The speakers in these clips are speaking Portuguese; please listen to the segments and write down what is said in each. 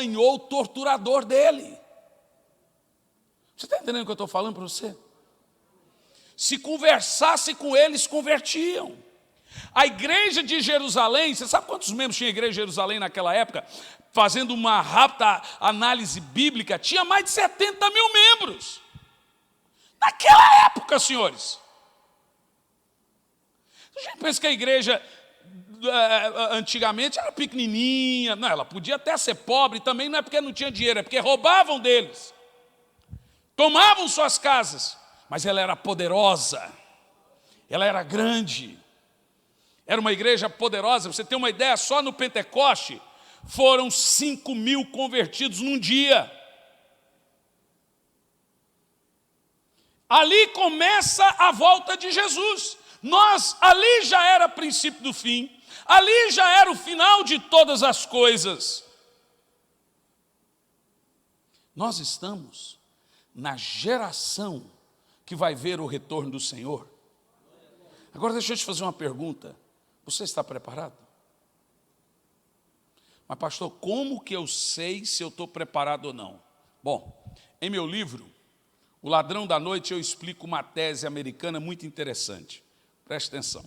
apanhou o torturador dele. Você está entendendo o que eu estou falando para você? Se conversasse com eles, convertiam. A igreja de Jerusalém, você sabe quantos membros tinha a igreja de Jerusalém naquela época? Fazendo uma rápida análise bíblica, tinha mais de 70 mil membros. Naquela época, senhores. A gente pensa que a igreja antigamente era pequenininha. Não, ela podia até ser pobre também, não é porque não tinha dinheiro, é porque roubavam deles. Tomavam suas casas, mas ela era poderosa. Ela era grande. Era uma igreja poderosa. Você tem uma ideia, só no Pentecoste foram 5 mil convertidos num dia. Ali começa a volta de Jesus. Ali já era princípio do fim. Ali já era o final de todas as coisas. Nós estamos na geração que vai ver o retorno do Senhor. Agora deixa eu te fazer uma pergunta. Você está preparado? Mas pastor, como que eu sei se eu estou preparado ou não? Bom, em meu livro, O Ladrão da Noite, eu explico uma tese americana muito interessante. Preste atenção.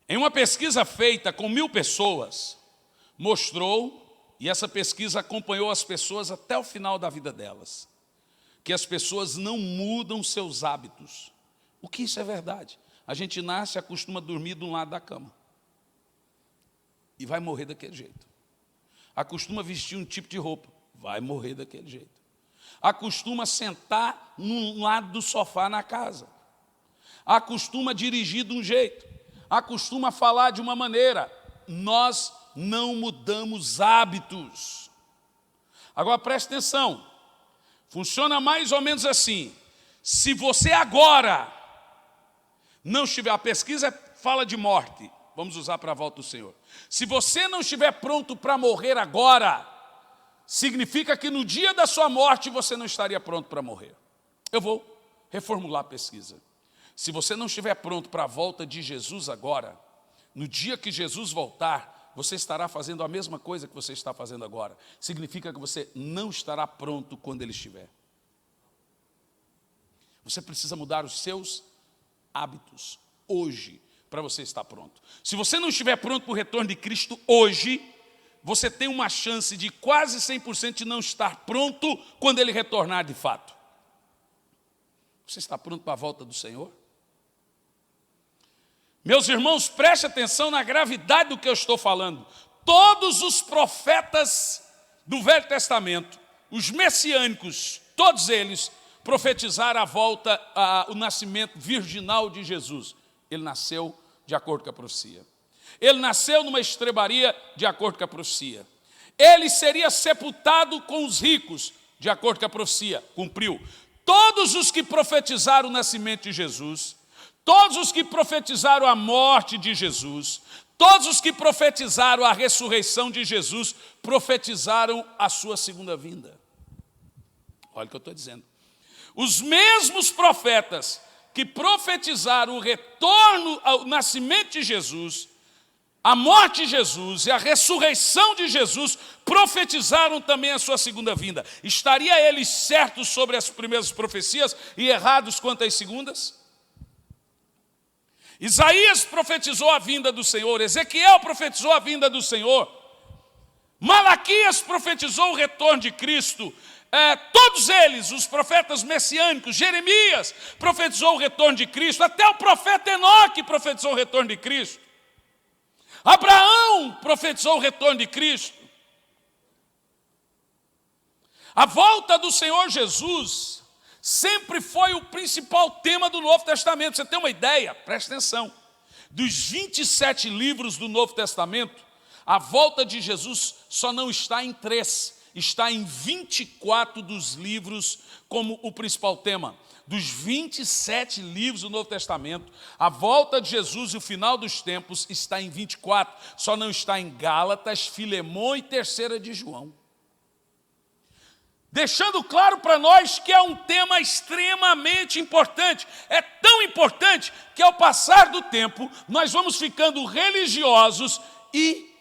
Em uma pesquisa feita com 1000 pessoas, mostrou, e essa pesquisa acompanhou as pessoas até o final da vida delas, que as pessoas não mudam seus hábitos. O que isso é verdade? A gente nasce e acostuma a dormir de um lado da cama. E vai morrer daquele jeito. Acostuma a vestir um tipo de roupa. Vai morrer daquele jeito. Acostuma sentar num lado do sofá na casa. Acostuma a dirigir de um jeito. Acostuma a falar de uma maneira. Nós não mudamos hábitos. Agora preste atenção. Funciona mais ou menos assim. Se você agora não estiver, a pesquisa fala de morte, vamos usar para a volta do Senhor. Se você não estiver pronto para morrer agora, significa que no dia da sua morte você não estaria pronto para morrer. Eu vou reformular a pesquisa. Se você não estiver pronto para a volta de Jesus agora, no dia que Jesus voltar, você estará fazendo a mesma coisa que você está fazendo agora. Significa que você não estará pronto quando Ele estiver. Você precisa mudar os seus hábitos hoje para você estar pronto. Se você não estiver pronto para o retorno de Cristo hoje, você tem uma chance de quase 100% de não estar pronto quando Ele retornar de fato. Você está pronto para a volta do Senhor? Meus irmãos, preste atenção na gravidade do que eu estou falando. Todos os profetas do Velho Testamento, os messiânicos, todos eles profetizaram a volta, o nascimento virginal de Jesus. Ele nasceu de acordo com a profecia. Ele nasceu numa estrebaria de acordo com a profecia. Ele seria sepultado com os ricos de acordo com a profecia. Cumpriu. Todos os que profetizaram o nascimento de Jesus, todos os que profetizaram a morte de Jesus, todos os que profetizaram a ressurreição de Jesus, profetizaram a sua segunda vinda. Olha o que eu estou dizendo. Os mesmos profetas que profetizaram o retorno ao nascimento de Jesus, a morte de Jesus e a ressurreição de Jesus, profetizaram também a sua segunda vinda. Estaria eles certos sobre as primeiras profecias e errados quanto às segundas? Isaías profetizou a vinda do Senhor, Ezequiel profetizou a vinda do Senhor, Malaquias profetizou o retorno de Cristo, todos eles, os profetas messiânicos, Jeremias profetizou o retorno de Cristo, até o profeta Enoque profetizou o retorno de Cristo, Abraão profetizou o retorno de Cristo. A volta do Senhor Jesus sempre foi o principal tema do Novo Testamento. Você tem uma ideia? Presta atenção. Dos 27 livros do Novo Testamento, a volta de Jesus só não está em 3, está em 24 dos livros como o principal tema. Dos 27 livros do Novo Testamento, a volta de Jesus e o final dos tempos está em 24, só não está em Gálatas, Filemão e 3ª de João. Deixando claro para nós que é um tema extremamente importante. É tão importante que ao passar do tempo, nós vamos ficando religiosos e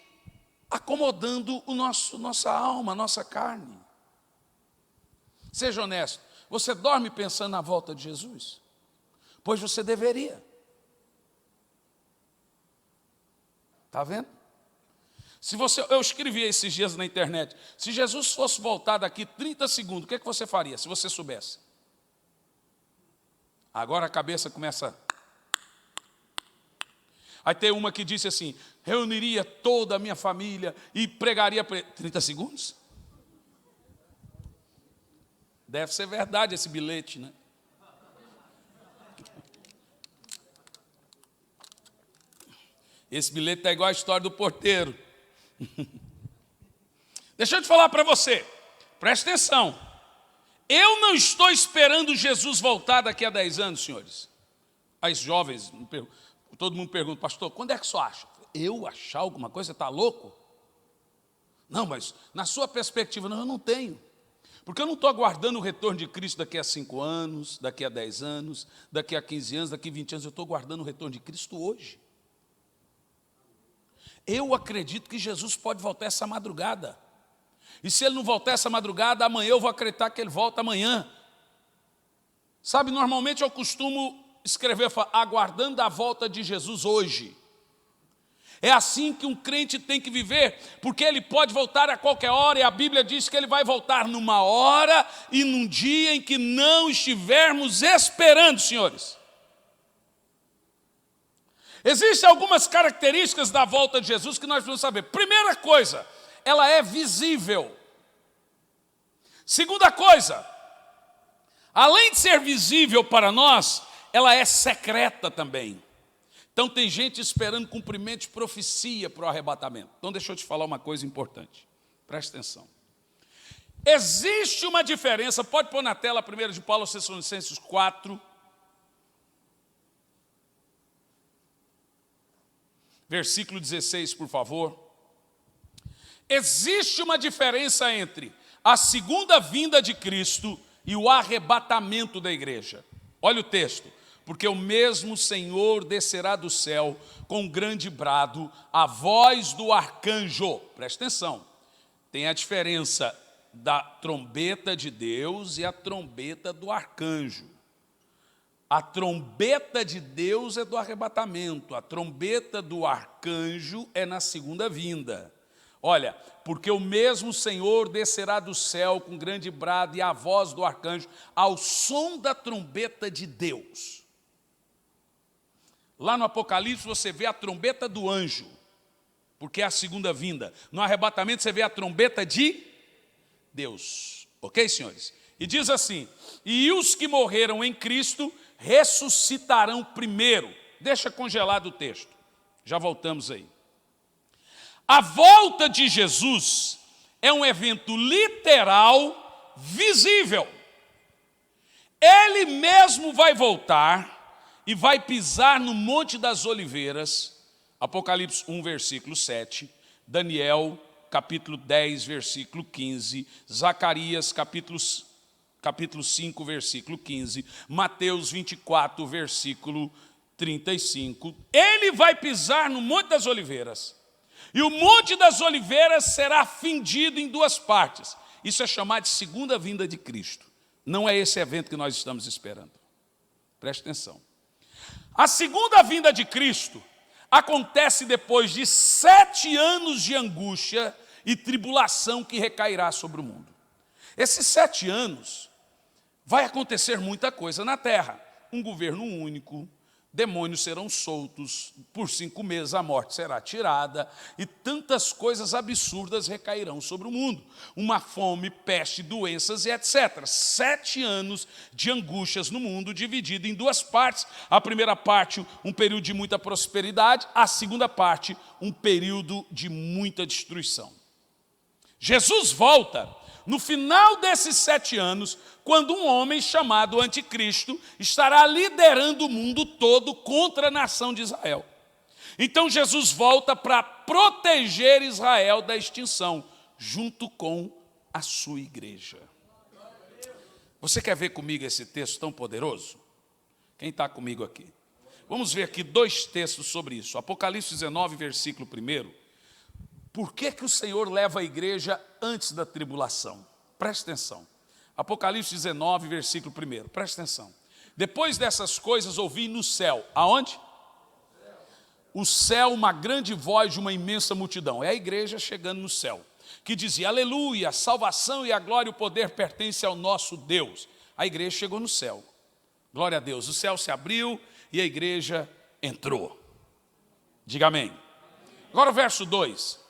acomodando nossa alma, nossa carne. Seja honesto, você dorme pensando na volta de Jesus? Pois você deveria. Está vendo? Eu escrevi esses dias na internet, se Jesus fosse voltar daqui 30 segundos, o que você faria, se você soubesse? Agora a cabeça começa... Aí tem uma que disse assim, reuniria toda a minha família e pregaria... 30 segundos? Deve ser verdade esse bilhete, né? Esse bilhete está igual a história do porteiro. Deixa eu te falar para você, presta atenção. Eu não estou esperando Jesus voltar daqui a 10 anos, senhores. As jovens, todo mundo pergunta, pastor, quando é que você acha? Eu achar alguma coisa? Você está louco? Não, mas na sua perspectiva, não, eu não tenho. Porque eu não estou aguardando o retorno de Cristo daqui a 5 anos, daqui a 10 anos, daqui a 15 anos, daqui a 20 anos. Eu estou aguardando o retorno de Cristo hoje. Eu acredito que Jesus pode voltar essa madrugada. E se ele não voltar essa madrugada, amanhã eu vou acreditar que ele volta amanhã. Sabe, normalmente eu costumo escrever, aguardando a volta de Jesus hoje. É assim que um crente tem que viver, porque ele pode voltar a qualquer hora, e a Bíblia diz que ele vai voltar numa hora e num dia em que não estivermos esperando, senhores. Existem algumas características da volta de Jesus que nós precisamos saber. Primeira coisa, ela é visível. Segunda coisa, além de ser visível para nós, ela é secreta também. Então tem gente esperando cumprimento de profecia para o arrebatamento. Então deixa eu te falar uma coisa importante. Presta atenção. Existe uma diferença, pode pôr na tela 1 de Paulo aos Tessalonicenses 4, versículo 16, por favor. Existe uma diferença entre a segunda vinda de Cristo e o arrebatamento da igreja. Olha o texto. Porque o mesmo Senhor descerá do céu com um grande brado, a voz do arcanjo. Presta atenção. Tem a diferença da trombeta de Deus e a trombeta do arcanjo. A trombeta de Deus é do arrebatamento, a trombeta do arcanjo é na segunda vinda. Olha, porque o mesmo Senhor descerá do céu com grande brado e a voz do arcanjo, ao som da trombeta de Deus. Lá no Apocalipse você vê a trombeta do anjo, porque é a segunda vinda. No arrebatamento você vê a trombeta de Deus. Ok, senhores? E diz assim, e os que morreram em Cristo ressuscitarão primeiro. Deixa congelado o texto. Já voltamos aí. A volta de Jesus é um evento literal, visível. Ele mesmo vai voltar e vai pisar no Monte das Oliveiras, Apocalipse 1, versículo 7, Daniel, capítulo 10, versículo 15, Zacarias, capítulo 5, versículo 15, Mateus 24, versículo 35. Ele vai pisar no Monte das Oliveiras, e o Monte das Oliveiras será fendido em duas partes. Isso é chamado de segunda vinda de Cristo. Não é esse evento que nós estamos esperando. Preste atenção. A segunda vinda de Cristo acontece depois de 7 anos de angústia e tribulação que recairá sobre o mundo. Esses 7 anos vai acontecer muita coisa na terra. Um governo único, demônios serão soltos, por 5 meses a morte será tirada e tantas coisas absurdas recairão sobre o mundo. Uma fome, peste, doenças e etc. 7 anos de angústias no mundo, dividido em duas partes. A primeira parte, um período de muita prosperidade. A segunda parte, um período de muita destruição. Jesus volta no final desses 7 anos, quando um homem chamado Anticristo estará liderando o mundo todo contra a nação de Israel. Então Jesus volta para proteger Israel da extinção, junto com a sua igreja. Você quer ver comigo esse texto tão poderoso? Quem está comigo aqui? Vamos ver aqui 2 textos sobre isso. Apocalipse 19, versículo 1. Por que que o Senhor leva a igreja antes da tribulação? Preste atenção. Apocalipse 19, versículo 1. Preste atenção. Depois dessas coisas ouvi no céu. Aonde? O céu, uma grande voz de uma imensa multidão. É a igreja chegando no céu. Que dizia, aleluia, a salvação e a glória e o poder pertencem ao nosso Deus. A igreja chegou no céu. Glória a Deus. O céu se abriu e a igreja entrou. Diga amém. Agora o verso 2.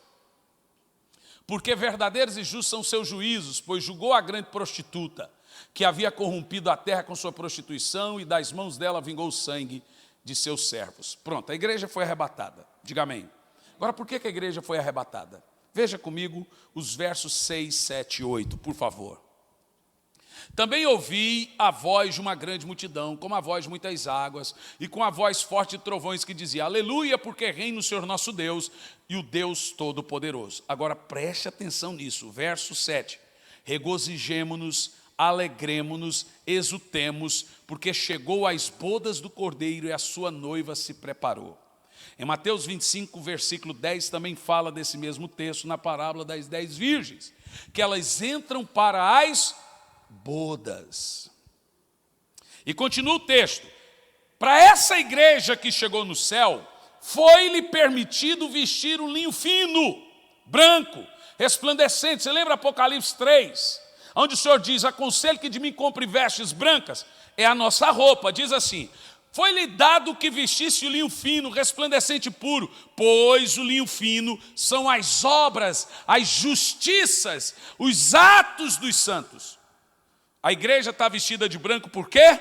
Porque verdadeiros e justos são seus juízos, pois julgou a grande prostituta, que havia corrompido a terra com sua prostituição, e das mãos dela vingou o sangue de seus servos. Pronto, a igreja foi arrebatada. Diga amém. Agora, por que a igreja foi arrebatada? Veja comigo os versos 6, 7 e 8, por favor. Também ouvi a voz de uma grande multidão, como a voz de muitas águas, e com a voz forte de trovões que dizia, aleluia, porque reina o Senhor nosso Deus, e o Deus Todo-Poderoso. Agora preste atenção nisso, verso 7. Regozijemo-nos, alegremo-nos, exultemos, porque chegou às bodas do Cordeiro e a sua noiva se preparou. Em Mateus 25, versículo 10, também fala desse mesmo texto, na parábola das 10 virgens, que elas entram para as bodas. E continua o texto. Para essa igreja que chegou no céu, foi-lhe permitido vestir um linho fino, branco, resplandecente. Você lembra Apocalipse 3? Onde o Senhor diz, aconselho que de mim compre vestes brancas. É a nossa roupa, diz assim. Foi-lhe dado que vestisse o linho fino, resplandecente e puro, pois o linho fino são as obras, as justiças, os atos dos santos. A igreja está vestida de branco por quê?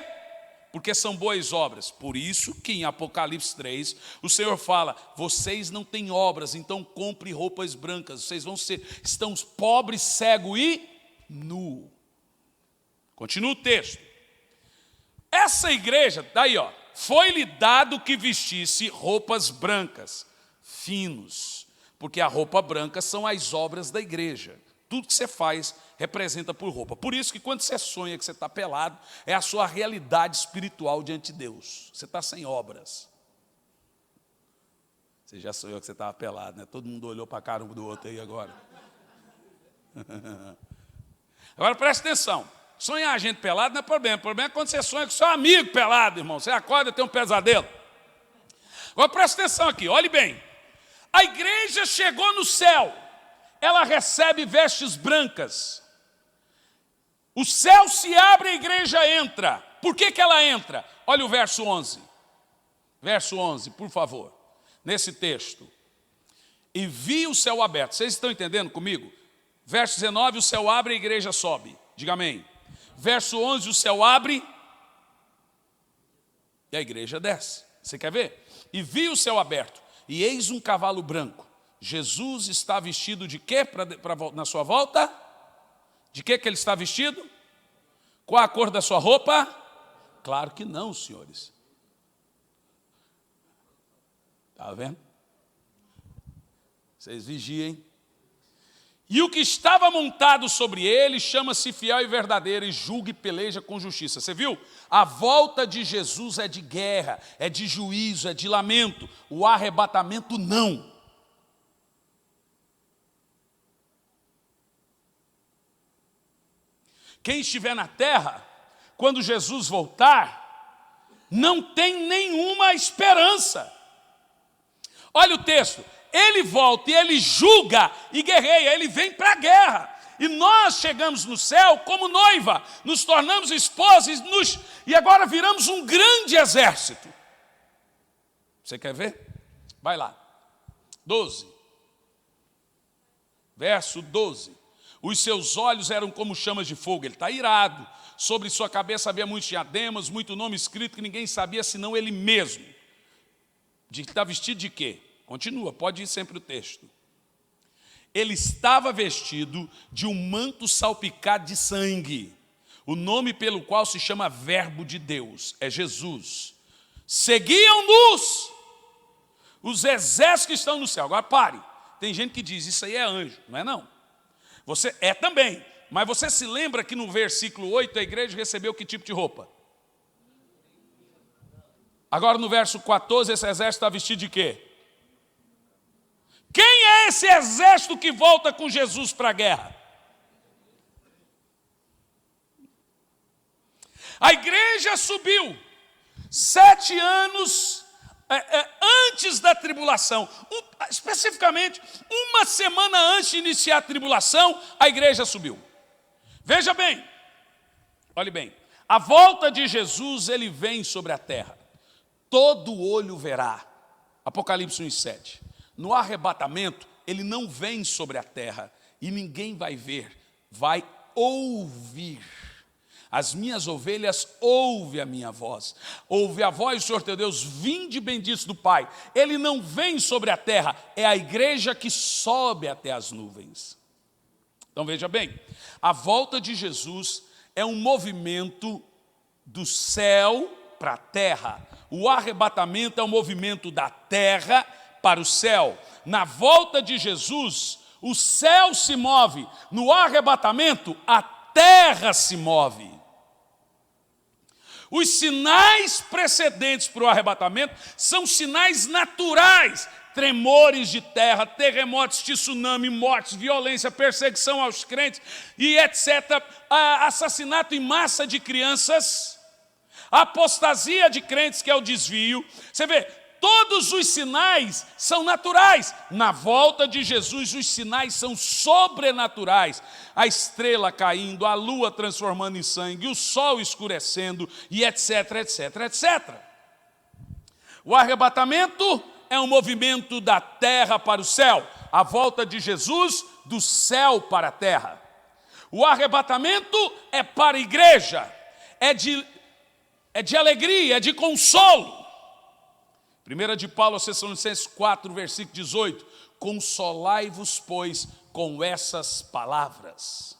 Porque são boas obras. Por isso que em Apocalipse 3, o Senhor fala, vocês não têm obras, então compre roupas brancas. Vocês estão pobres, cegos e nu. Continua o texto. Essa igreja, daí ó, foi-lhe dado que vestisse roupas brancas, finos, porque a roupa branca são as obras da igreja. Tudo que você faz representa por roupa. Por isso que quando você sonha que você está pelado, é a sua realidade espiritual diante de Deus. Você está sem obras. Você já sonhou que você estava pelado, né? Todo mundo olhou para a cara um do outro aí agora. Agora presta atenção. Sonhar a gente pelado não é problema. O problema é quando você sonha com seu amigo pelado, irmão. Você acorda e tem um pesadelo. Agora presta atenção aqui, olhe bem. A igreja chegou no céu. Ela recebe vestes brancas. O céu se abre e a igreja entra. Por que ela entra? Olha o verso 11. Verso 11, por favor. Nesse texto. E vi o céu aberto. Vocês estão entendendo comigo? Verso 19, o céu abre e a igreja sobe. Diga amém. Verso 11, o céu abre e a igreja desce. Você quer ver? E vi o céu aberto, e eis um cavalo branco. Jesus está vestido de quê na sua volta? De quê que ele está vestido? Qual a cor da sua roupa? Claro que não, senhores. Está vendo? Vocês vigiem. E o que estava montado sobre ele chama-se fiel e verdadeiro e julga e peleja com justiça. Você viu? A volta de Jesus é de guerra, é de juízo, é de lamento. O arrebatamento não. Quem estiver na terra, quando Jesus voltar, não tem nenhuma esperança. Olha o texto. Ele volta e ele julga e guerreia, ele vem para a guerra. E nós chegamos no céu como noiva, nos tornamos esposas e agora viramos um grande exército. Você quer ver? Vai lá. 12. Verso 12. Os seus olhos eram como chamas de fogo, ele está irado. Sobre sua cabeça havia muitos diademas, muito nome escrito que ninguém sabia senão ele mesmo. Está vestido de quê? Continua, pode ir sempre o texto. Ele estava vestido de um manto salpicado de sangue. O nome pelo qual se chama Verbo de Deus é Jesus. Seguiam-nos os exércitos que estão no céu. Agora pare, tem gente que diz, isso aí é anjo. Não é não. Você é também, mas você se lembra que no versículo 8 a igreja recebeu que tipo de roupa? Agora no verso 14 esse exército está vestido de quê? Quem é esse exército que volta com Jesus para a guerra? A igreja subiu 7 anos antes da tribulação. Especificamente, uma semana antes de iniciar a tribulação, a igreja subiu. Veja bem, olhe bem, a volta de Jesus, ele vem sobre a terra. Todo olho verá. Apocalipse 1:7. No arrebatamento, ele não vem sobre a terra e ninguém vai ver, vai ouvir. As minhas ovelhas ouvem a minha voz. Ouve a voz do Senhor teu Deus, vinde benditos do Pai. Ele não vem sobre a terra, é a igreja que sobe até as nuvens. Então veja bem, a volta de Jesus é um movimento do céu para a terra. O arrebatamento é um movimento da terra para o céu. Na volta de Jesus, o céu se move. No arrebatamento, a terra se move. Os sinais precedentes para o arrebatamento são sinais naturais. Tremores de terra, terremotos, tsunami, mortes, violência, perseguição aos crentes e etc. Assassinato em massa de crianças, apostasia de crentes, que é o desvio. Você vê, todos os sinais são naturais. Na volta de Jesus, os sinais são sobrenaturais. A estrela caindo, a lua transformando em sangue, o sol escurecendo e etc, etc, etc. O arrebatamento é um movimento da terra para o céu. A volta de Jesus, do céu para a terra. O arrebatamento é para a igreja. É de alegria, é de consolo. 1 de Paulo aos Tessalonicenses 4, versículo 18. Consolai-vos, pois, com essas palavras.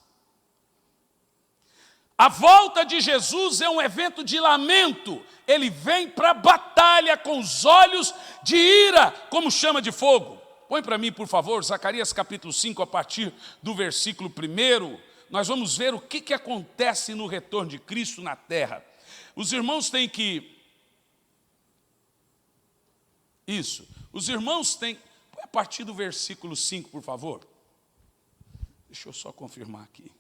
A volta de Jesus é um evento de lamento. Ele vem para a batalha com os olhos de ira, como chama de fogo. Põe para mim, por favor, Zacarias capítulo 5, a partir do versículo 1. Nós vamos ver o que acontece no retorno de Cristo na terra. Os irmãos têm que... Os irmãos têm... A partir do versículo 5, por favor. Deixa eu só confirmar aqui.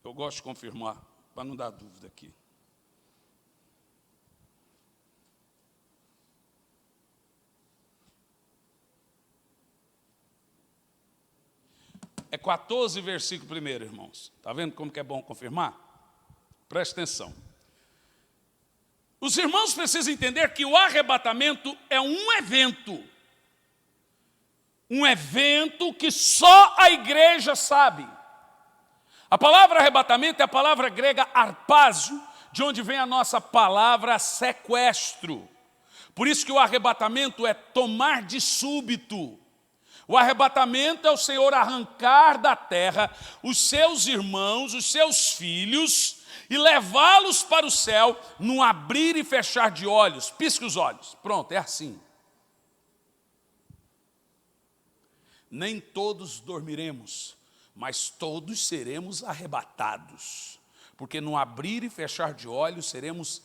Eu gosto de confirmar, para não dar dúvida aqui. É 14, versículo 1, irmãos. Está vendo como que é bom confirmar? Preste atenção. Os irmãos precisam entender que o arrebatamento é um evento. Um evento que só a igreja sabe. A palavra arrebatamento é a palavra grega arpásio, de onde vem a nossa palavra sequestro. Por isso que o arrebatamento é tomar de súbito. O arrebatamento é o Senhor arrancar da terra os seus irmãos, os seus filhos, e levá-los para o céu num abrir e fechar de olhos. Pisque os olhos. Pronto, é assim. Nem todos dormiremos, mas todos seremos arrebatados. Porque no abrir e fechar de olhos seremos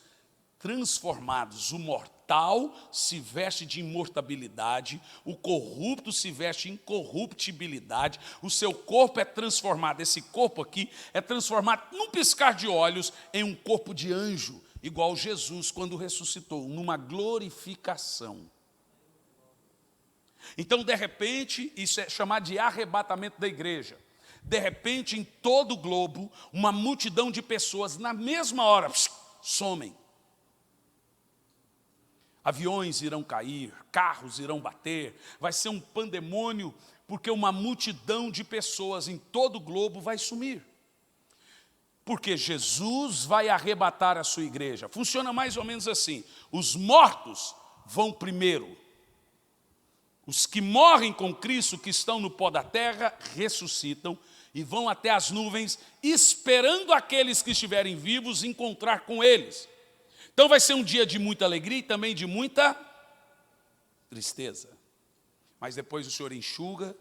transformados. O mortal se veste de imortabilidade, o corrupto se veste de incorruptibilidade, o seu corpo é transformado, esse corpo aqui é transformado num piscar de olhos em um corpo de anjo, igual Jesus quando ressuscitou, numa glorificação. Então, de repente, isso é chamado de arrebatamento da igreja. De repente, em todo o globo, uma multidão de pessoas, na mesma hora, somem. Aviões irão cair, carros irão bater, vai ser um pandemônio, porque uma multidão de pessoas em todo o globo vai sumir. Porque Jesus vai arrebatar a sua igreja. Funciona mais ou menos assim: os mortos vão primeiro. Os que morrem com Cristo, que estão no pó da terra, ressuscitam e vão até as nuvens, esperando aqueles que estiverem vivos encontrar com eles. Então vai ser um dia de muita alegria e também de muita tristeza. Mas depois o Senhor enxuga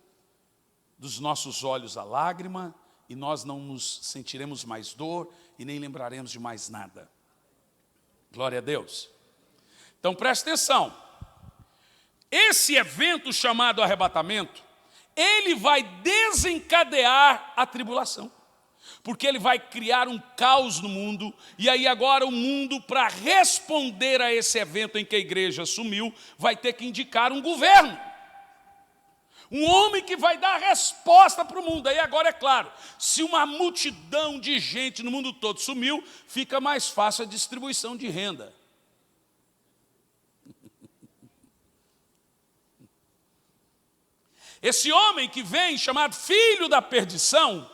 dos nossos olhos a lágrima e nós não nos sentiremos mais dor e nem lembraremos de mais nada. Glória a Deus. Então preste atenção. Esse evento chamado arrebatamento, ele vai desencadear a tribulação. Porque ele vai criar um caos no mundo, e aí agora o mundo, para responder a esse evento em que a igreja sumiu, vai ter que indicar um governo. Um homem que vai dar resposta para o mundo. Aí agora é claro, se uma multidão de gente no mundo todo sumiu, fica mais fácil a distribuição de renda. Esse homem que vem, chamado filho da perdição,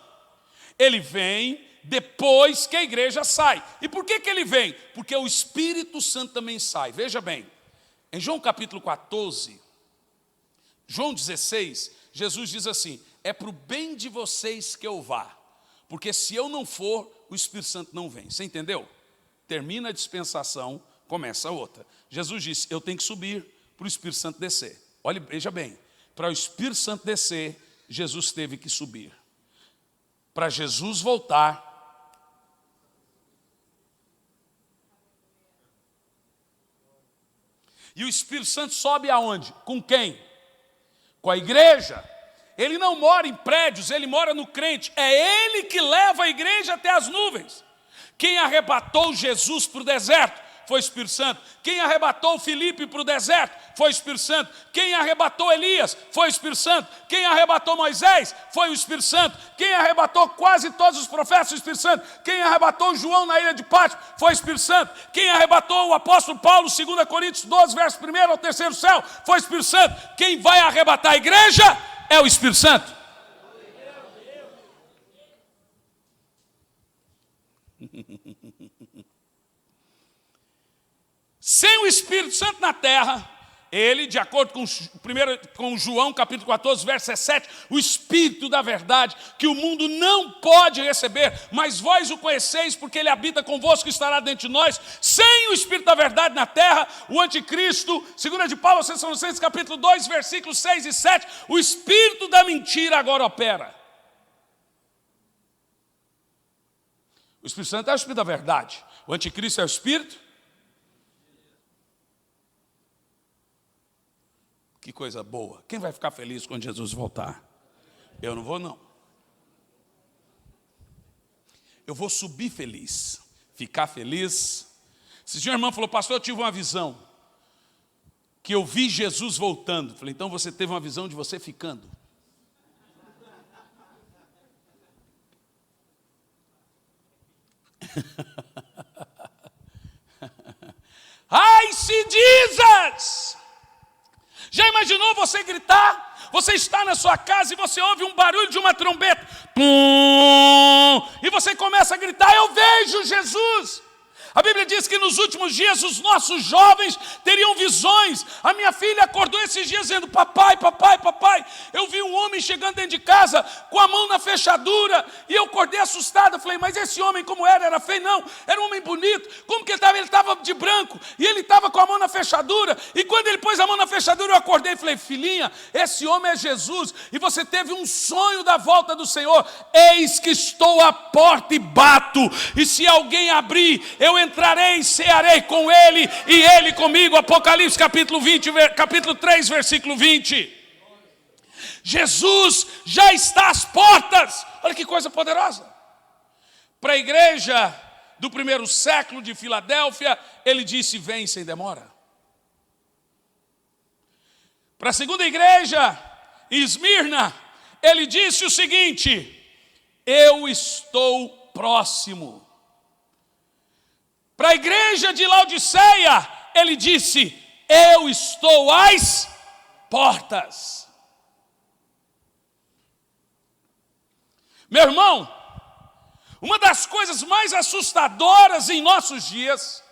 ele vem depois que a igreja sai. E por que ele vem? Porque o Espírito Santo também sai. Veja bem, em João capítulo 14, João 16, Jesus diz assim: é para o bem de vocês que eu vá, porque se eu não for, o Espírito Santo não vem. Você entendeu? Termina a dispensação, começa a outra. Jesus disse: eu tenho que subir para o Espírito Santo descer. Olha, veja bem, para o Espírito Santo descer, Jesus teve que subir. Para Jesus voltar, e o Espírito Santo sobe aonde? Com quem? Com a igreja. Ele não mora em prédios, ele mora no crente. É ele que leva a igreja até as nuvens. Quem arrebatou Jesus para o deserto foi o Espírito Santo. Quem arrebatou Filipe para o deserto foi o Espírito Santo. Quem arrebatou Elias foi o Espírito Santo. Quem arrebatou Moisés foi o Espírito Santo. Quem arrebatou quase todos os profetas foi o Espírito Santo. Quem arrebatou João na ilha de Pátmos foi o Espírito Santo. Quem arrebatou o apóstolo Paulo, 2 Coríntios 12, verso 1 ao 3º céu, foi o Espírito Santo. Quem vai arrebatar a igreja é o Espírito Santo. Sem o Espírito Santo na terra, ele, de acordo com João capítulo 14, verso 17, o Espírito da verdade, que o mundo não pode receber, mas vós o conheceis, porque ele habita convosco e estará dentro de nós. Sem o Espírito da verdade na terra, o anticristo, 2 de Paulo aos Tessalonicenses capítulo 2, versículos 6 e 7, o Espírito da mentira agora opera. O Espírito Santo é o Espírito da verdade, o anticristo é o Espírito. Que coisa boa. Quem vai ficar feliz quando Jesus voltar? Eu não vou, não. Eu vou subir feliz, ficar feliz. Esse dia a irmã falou: pastor, eu tive uma visão, que eu vi Jesus voltando. Falei: então você teve uma visão de você ficando. Ai, se Jesus! Já imaginou você gritar? Você está na sua casa e você ouve um barulho de uma trombeta. Pum! E você começa a gritar: eu vejo Jesus! A Bíblia diz que nos últimos dias os nossos jovens teriam visões. A minha filha acordou esses dias dizendo: papai, papai, papai, eu vi um homem chegando dentro de casa com a mão na fechadura, e eu acordei assustada. Falei: mas esse homem como era? Era feio? Não, era um homem bonito. Como que ele estava? Ele estava de branco, e ele estava com a mão na fechadura, e quando ele pôs a mão na fechadura, eu acordei e falei: filhinha, esse homem é Jesus, e você teve um sonho da volta do Senhor. Eis que estou à porta e bato, e se alguém abrir, eu entrarei e cearei com ele e ele comigo. Apocalipse capítulo 3, versículo 20. Jesus já está às portas. Olha que coisa poderosa. Para a igreja do primeiro século de Filadélfia, ele disse: vem sem demora. Para a segunda igreja, em Esmirna, ele disse o seguinte: eu estou próximo. Para a igreja de Laodiceia, ele disse: eu estou às portas. Meu irmão, uma das coisas mais assustadoras em nossos dias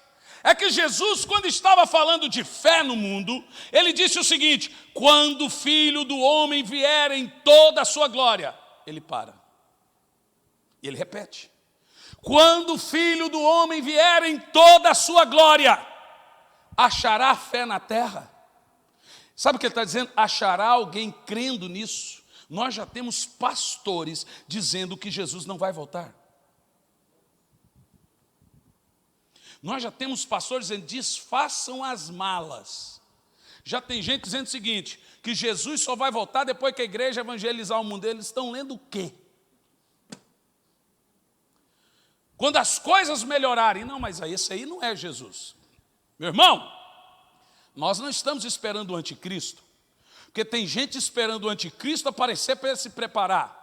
é que Jesus, quando estava falando de fé no mundo, ele disse o seguinte: quando o Filho do Homem vier em toda a sua glória, ele para. E ele repete: quando o Filho do Homem vier em toda a sua glória, achará fé na terra? Sabe o que ele está dizendo? Achará alguém crendo nisso? Nós já temos pastores dizendo que Jesus não vai voltar. Nós já temos pastores dizendo, desfaçam as malas. Já tem gente dizendo o seguinte, que Jesus só vai voltar depois que a igreja evangelizar o mundo. Eles estão lendo o quê? Quando as coisas melhorarem. Não, mas esse aí não é Jesus. Meu irmão, nós não estamos esperando o anticristo. Porque tem gente esperando o anticristo aparecer para ele se preparar.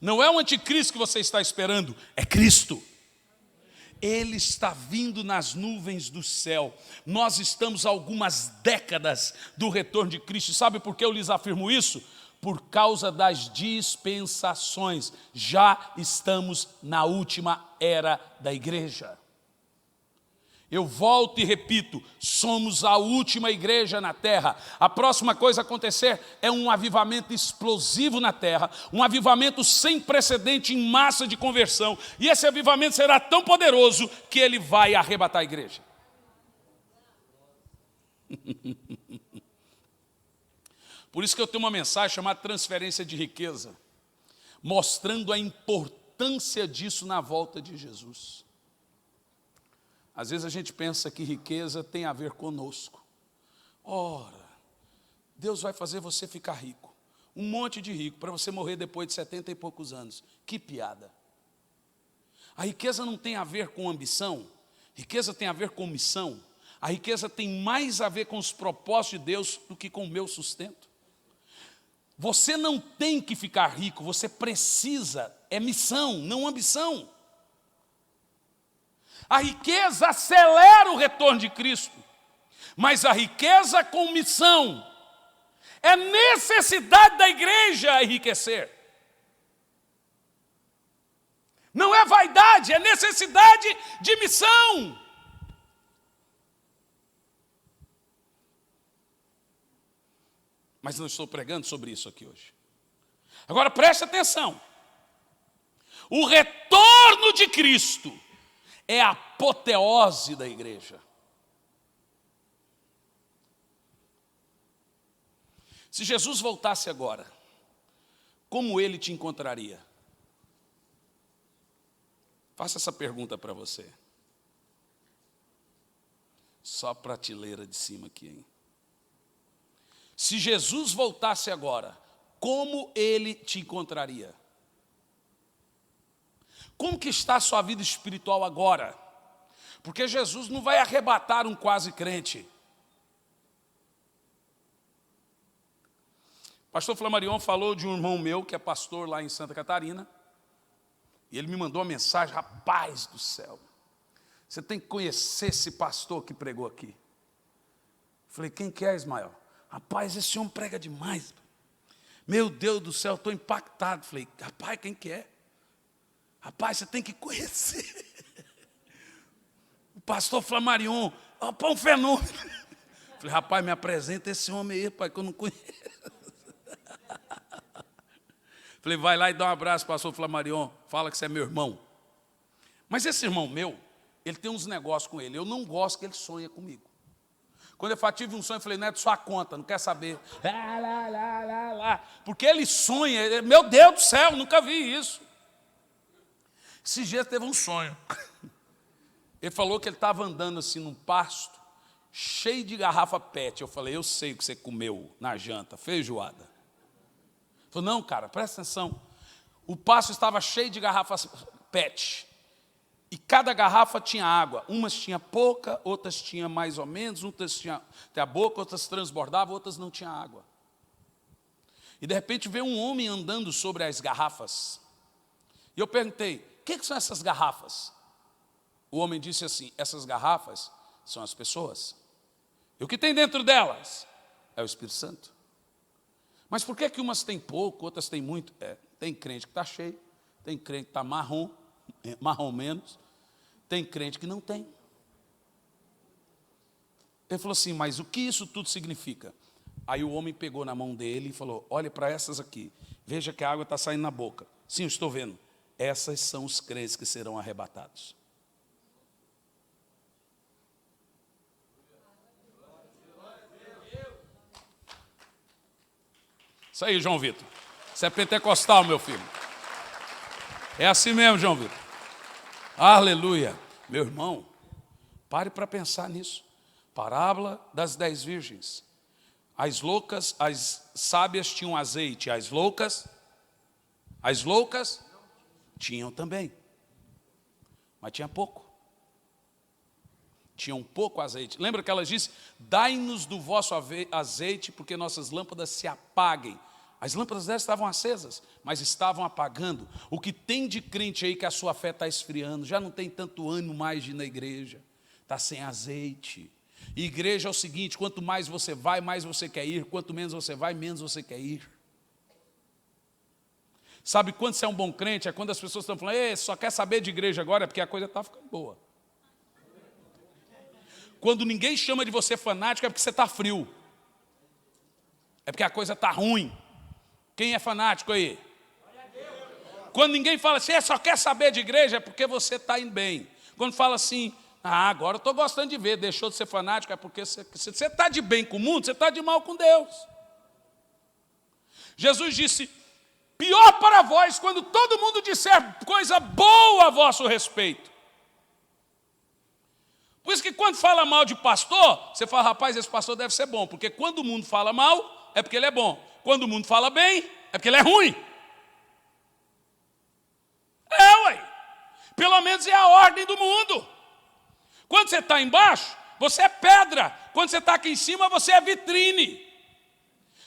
Não é o anticristo que você está esperando, é Cristo. Ele está vindo nas nuvens do céu. Nós estamos a algumas décadas do retorno de Cristo. Sabe por que eu lhes afirmo isso? Por causa das dispensações. Já estamos na última era da igreja. Eu volto e repito, somos a última igreja na terra. A próxima coisa a acontecer é um avivamento explosivo na terra, um avivamento sem precedente em massa de conversão. E esse avivamento será tão poderoso que ele vai arrebatar a igreja. Por isso que eu tenho uma mensagem chamada transferência de riqueza, mostrando a importância disso na volta de Jesus. Às vezes a gente pensa que riqueza tem a ver conosco. Ora, Deus vai fazer você ficar rico. Um monte de rico, para você morrer depois de 70 e poucos anos. Que piada. A riqueza não tem a ver com ambição. Riqueza tem a ver com missão. A riqueza tem mais a ver com os propósitos de Deus do que com o meu sustento. Você não tem que ficar rico, você precisa. É missão, não ambição. A riqueza acelera o retorno de Cristo, mas a riqueza com missão é necessidade da igreja enriquecer. Não é vaidade, é necessidade de missão. Mas não estou pregando sobre isso aqui hoje. Agora preste atenção. O retorno de Cristo é a apoteose da igreja. Se Jesus voltasse agora, como ele te encontraria? Faça essa pergunta para você. Só prateleira de cima aqui, hein? Se Jesus voltasse agora, como ele te encontraria? Como que está a sua vida espiritual agora? Porque Jesus não vai arrebatar um quase crente. Pastor Flamarion falou de um irmão meu que é pastor lá em Santa Catarina. E ele me mandou uma mensagem, rapaz do céu. Você tem que conhecer esse pastor que pregou aqui. Falei, quem que é, Ismael? Rapaz, esse homem prega demais. Meu Deus do céu, estou impactado. Falei, rapaz, quem que é? Rapaz, você tem que conhecer. O pastor Flamarion, um fenômeno. Falei, rapaz, me apresenta esse homem aí, pai, que eu não conheço. Falei, vai lá e dá um abraço, pastor Flamarion, fala que você é meu irmão. Mas esse irmão meu, ele tem uns negócios com ele. Eu não gosto que ele sonha comigo. Quando eu tive um sonho, eu falei, não é de sua conta, não quer saber. Porque ele sonha, meu Deus do céu, nunca vi isso. Esses dias teve um sonho. Ele falou que ele estava andando assim num pasto, cheio de garrafa PET. Eu falei, eu sei o que você comeu na janta, feijoada. Ele falou, não, cara, presta atenção. O pasto estava cheio de garrafas PET. E cada garrafa tinha água. Umas tinha pouca, outras tinha mais ou menos, outras tinha até a boca, outras transbordavam, outras não tinha água. E de repente veio um homem andando sobre as garrafas. E eu perguntei, o que são essas garrafas? O homem disse assim, essas garrafas são as pessoas. E o que tem dentro delas? É o Espírito Santo. Mas por que umas têm pouco, outras têm muito? Tem crente que está cheio, tem crente que está marrom menos, tem crente que não tem. Ele falou assim, mas o que isso tudo significa? Aí o homem pegou na mão dele e falou, olhe para essas aqui, veja que a água está saindo na boca. Sim, eu estou vendo. Essas são os crentes que serão arrebatados. Isso aí, João Vitor. Você é pentecostal, meu filho. É assim mesmo, João Vitor. Aleluia. Meu irmão, Pare para pensar nisso. Parábola das 10 virgens. As loucas, as sábias tinham azeite, as loucas tinham também. Mas tinha pouco. Tinham pouco azeite. Lembra que elas disse: dai-nos do vosso azeite, porque nossas lâmpadas se apaguem. As lâmpadas delas estavam acesas, mas estavam apagando. O que tem de crente aí que a sua fé está esfriando, já não tem tanto ânimo mais de ir na igreja, está sem azeite. E igreja é o seguinte: quanto mais você vai, mais você quer ir. Quanto menos você vai, menos você quer ir. Sabe quando você é um bom crente? É quando as pessoas estão falando: ei, só quer saber de igreja agora, é porque a coisa está ficando boa. Quando ninguém chama de você fanático, é porque você está frio. É porque a coisa está ruim. Quem é fanático aí? Quando ninguém fala assim: só quer saber de igreja, é porque você está indo bem. Quando fala assim: agora eu estou gostando de ver, deixou de ser fanático, é porque você está de bem com o mundo, você está de mal com Deus. Jesus disse: pior para vós quando todo mundo disser coisa boa a vosso respeito. Por isso que quando fala mal de pastor, você fala: rapaz, esse pastor deve ser bom, porque quando o mundo fala mal, é porque ele é bom. Quando o mundo fala bem, é porque ele é ruim. Ué. Pelo menos é a ordem do mundo. Quando você está embaixo, você é pedra. Quando você está aqui em cima, você é vitrine.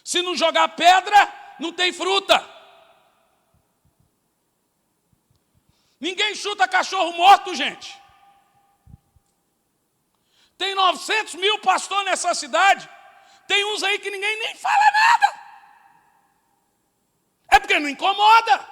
Se não jogar pedra, não tem fruta. Ninguém chuta cachorro morto, gente. Tem 900 mil pastores nessa cidade. Tem uns aí que ninguém nem fala nada. É porque não incomoda.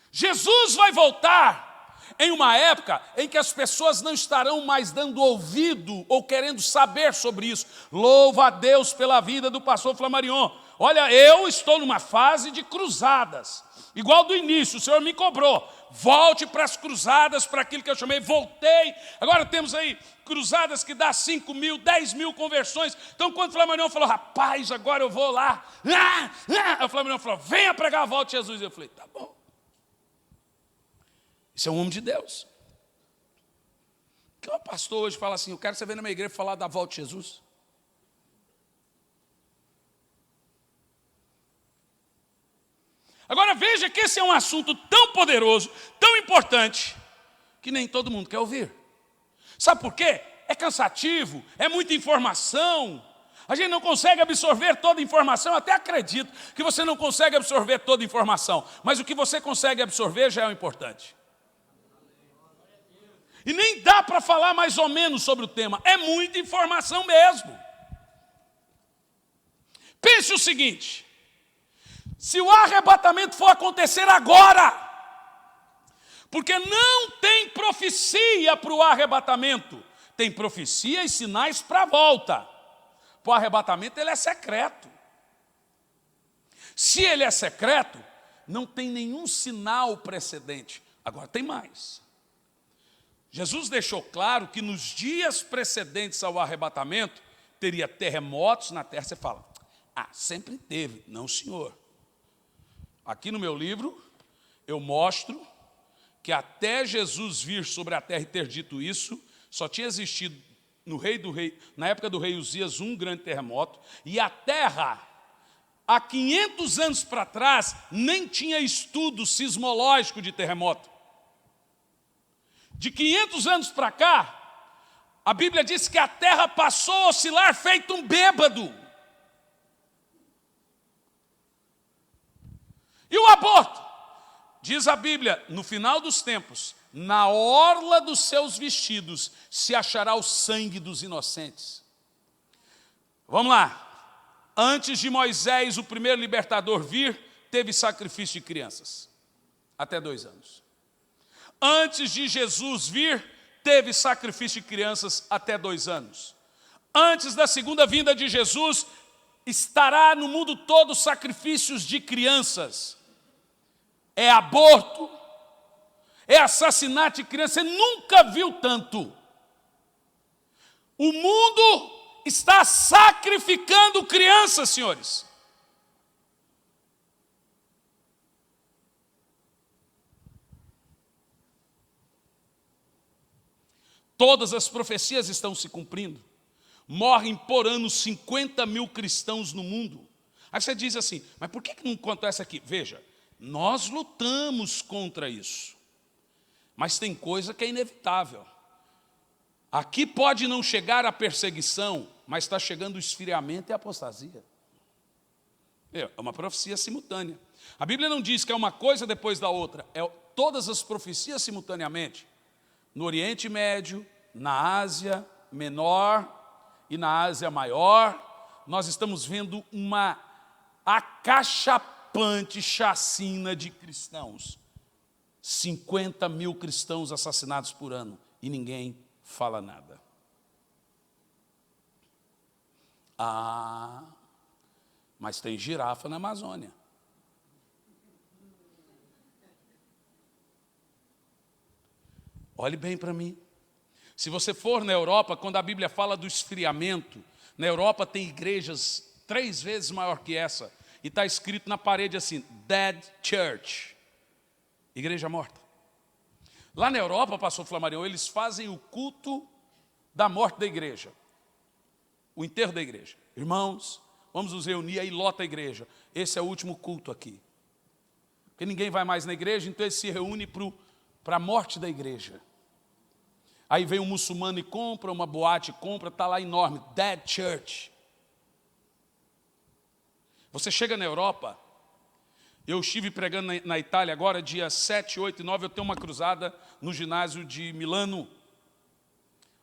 Jesus vai voltar em uma época em que as pessoas não estarão mais dando ouvido ou querendo saber sobre isso. Louva a Deus pela vida do pastor Flammarion. Olha, eu estou numa fase de cruzadas. Igual do início, o Senhor me cobrou. Volte para as cruzadas, para aquilo que eu chamei, voltei. Agora temos aí cruzadas que dá 5 mil, 10 mil conversões. Então quando o Flammarion falou: rapaz, agora eu vou lá. O Flammarion falou: venha pregar a volta de Jesus. Eu falei: tá bom. Isso é um homem de Deus. Que o pastor hoje fala assim: eu quero você ver na minha igreja falar da volta de Jesus. Agora veja que esse é um assunto tão poderoso, tão importante, que nem todo mundo quer ouvir. Sabe por quê? É cansativo, é muita informação. A gente não consegue absorver toda a informação. Eu até acredito que você não consegue absorver toda a informação, mas o que você consegue absorver já é o importante. E nem dá para falar mais ou menos sobre o tema. É muita informação mesmo. Pense o seguinte: se o arrebatamento for acontecer agora, porque não tem profecia para o arrebatamento, tem profecia e sinais para a volta. Para o arrebatamento ele é secreto. Se ele é secreto, não tem nenhum sinal precedente. Agora tem mais. Jesus deixou claro que nos dias precedentes ao arrebatamento, teria terremotos na terra. Você fala: sempre teve. Não, senhor. Aqui no meu livro, eu mostro que até Jesus vir sobre a terra e ter dito isso, só tinha existido na época do rei Uzias, um grande terremoto, e a terra, há 500 anos para trás, nem tinha estudo sismológico de terremoto. De 500 anos para cá, a Bíblia diz que a terra passou a oscilar feito um bêbado. E o aborto? Diz a Bíblia: no final dos tempos, na orla dos seus vestidos se achará o sangue dos inocentes. Vamos lá. Antes de Moisés, o primeiro libertador, vir, teve sacrifício de crianças. Até 2 anos. Antes de Jesus vir, teve sacrifício de crianças até 2 anos. Antes da segunda vinda de Jesus, estará no mundo todo sacrifícios de crianças. É aborto, é assassinato de criança. Você nunca viu tanto. O mundo está sacrificando crianças, senhores. Todas as profecias estão se cumprindo. Morrem por ano 50 mil cristãos no mundo. Aí você diz assim, mas por que não acontece aqui? Veja, nós lutamos contra isso. Mas tem coisa que é inevitável. Aqui pode não chegar a perseguição, mas está chegando o esfriamento e a apostasia. É uma profecia simultânea. A Bíblia não diz que é uma coisa depois da outra. É todas as profecias simultaneamente. No Oriente Médio, na Ásia Menor e na Ásia Maior, nós estamos vendo uma acachapante chacina de cristãos. 50 mil cristãos assassinados por ano e ninguém fala nada. Mas tem girafa na Amazônia. Olhe bem para mim. Se você for na Europa, quando a Bíblia fala do esfriamento, na Europa tem igrejas 3 vezes maior que essa, e está escrito na parede assim, Dead Church, igreja morta. Lá na Europa, pastor Flamarion, eles fazem o culto da morte da igreja, o enterro da igreja. Irmãos, vamos nos reunir, aí lota a igreja. Esse é o último culto aqui. Porque ninguém vai mais na igreja, então eles se reúnem para a morte da igreja. Aí vem um muçulmano e compra, uma boate compra, está lá enorme, Dead Church. Você chega na Europa, eu estive pregando na Itália agora, dia 7, 8 e 9, eu tenho uma cruzada no ginásio de Milano.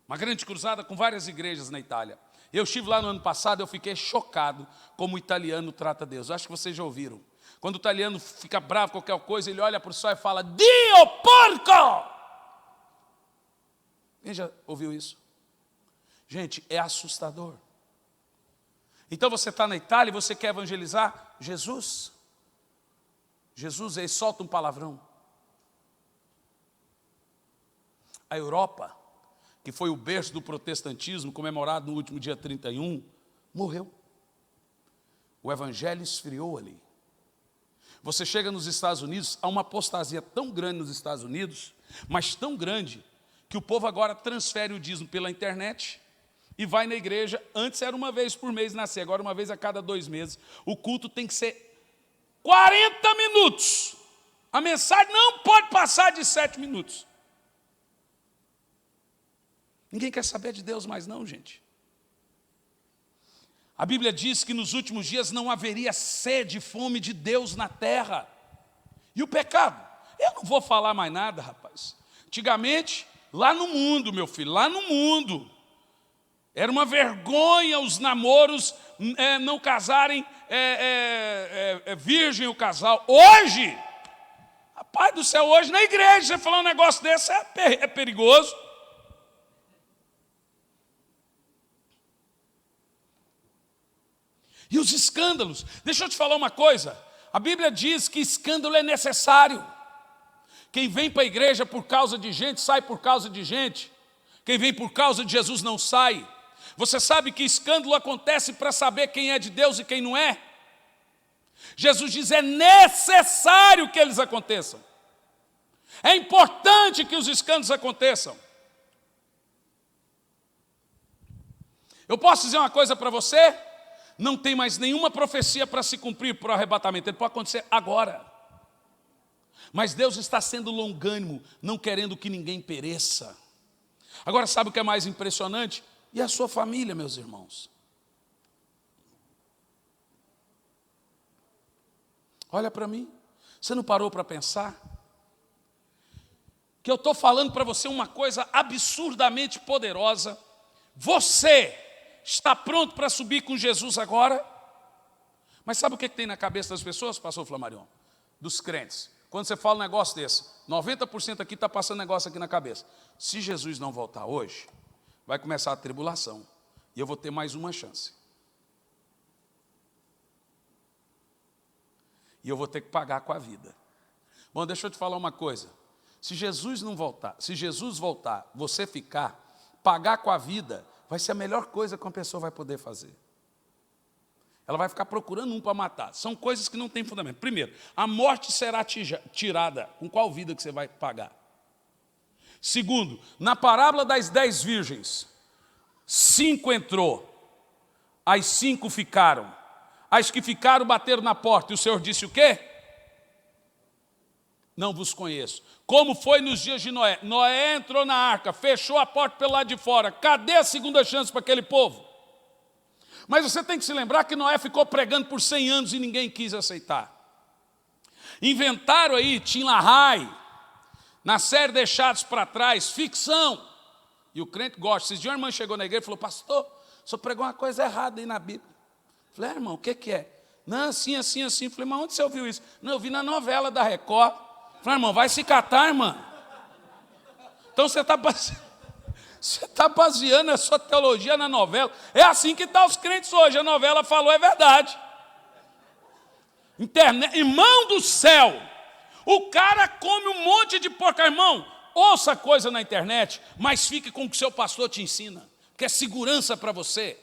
Uma grande cruzada com várias igrejas na Itália. Eu estive lá no ano passado, eu fiquei chocado como o italiano trata Deus. Acho que vocês já ouviram. Quando o italiano fica bravo com qualquer coisa, ele olha para o céu e fala, Dio porco! Quem já ouviu isso? Gente, é assustador. Então você está na Itália e você quer evangelizar Jesus. Jesus aí solta um palavrão. A Europa, que foi o berço do protestantismo, comemorado no último dia 31, morreu. O evangelho esfriou ali. Você chega nos Estados Unidos, há uma apostasia tão grande nos Estados Unidos, mas tão grande, que o povo agora transfere o dízimo pela internet e vai na igreja. Antes era uma vez por mês nascer, agora uma vez a cada 2 meses. O culto tem que ser 40 minutos. A mensagem não pode passar de 7 minutos. Ninguém quer saber de Deus mais não, gente. A Bíblia diz que nos últimos dias não haveria sede e fome de Deus na terra. E o pecado? Eu não vou falar mais nada, rapaz. Antigamente, lá no mundo, meu filho, lá no mundo, era uma vergonha os namoros não casarem virgem o casal. Hoje, rapaz do céu, hoje na igreja, você falar um negócio desse é perigoso. E os escândalos, deixa eu te falar uma coisa, a Bíblia diz que escândalo é necessário. Quem vem para a igreja por causa de gente, sai por causa de gente. Quem vem por causa de Jesus não sai. Você sabe que escândalo acontece para saber quem é de Deus e quem não é? Jesus diz, é necessário que eles aconteçam. É importante que os escândalos aconteçam. Eu posso dizer uma coisa para você? Não tem mais nenhuma profecia para se cumprir para o arrebatamento. Ele pode acontecer agora. Mas Deus está sendo longânimo, não querendo que ninguém pereça. Agora, sabe o que é mais impressionante? E a sua família, meus irmãos? Olha para mim. Você não parou para pensar? Que eu estou falando para você uma coisa absurdamente poderosa. Você está pronto para subir com Jesus agora? Mas sabe o que tem na cabeça das pessoas, pastor Flamarion? Dos crentes. Quando você fala um negócio desse, 90% aqui está passando negócio aqui na cabeça. Se Jesus não voltar hoje, vai começar a tribulação. E eu vou ter mais uma chance. E eu vou ter que pagar com a vida. Bom, deixa eu te falar uma coisa. Se Jesus não voltar, se Jesus voltar, você ficar, pagar com a vida, vai ser a melhor coisa que uma pessoa vai poder fazer. Ela vai ficar procurando um para matar. São coisas que não têm fundamento. Primeiro, a morte será tirada. Com qual vida que você vai pagar? Segundo, na parábola das 10 virgens, 5 entrou, as 5 ficaram. As que ficaram bateram na porta, e o Senhor disse o quê? Não vos conheço. Como foi nos dias de Noé? Noé entrou na arca, fechou a porta pelo lado de fora. Cadê a segunda chance para aquele povo? Mas você tem que se lembrar que Noé ficou pregando por 100 anos e ninguém quis aceitar. Inventaram aí, Tim LaHaye, na série Deixados para Trás, ficção. E o crente gosta. Esses dias uma irmã chegou na igreja e falou, pastor, o senhor pregou uma coisa errada aí na Bíblia. Eu falei, irmão, o que é? Não, assim, assim, assim. Eu falei, mas onde você ouviu isso? Não, eu vi na novela da Record. Eu falei, irmão, vai se catar, irmã. Então você está baseando a sua teologia na novela. É assim que estão os crentes hoje. A novela falou, é verdade. Internet, irmão do céu, o cara come um monte de porca. Irmão, ouça coisa na internet, mas fique com o que seu pastor te ensina, porque é segurança para você.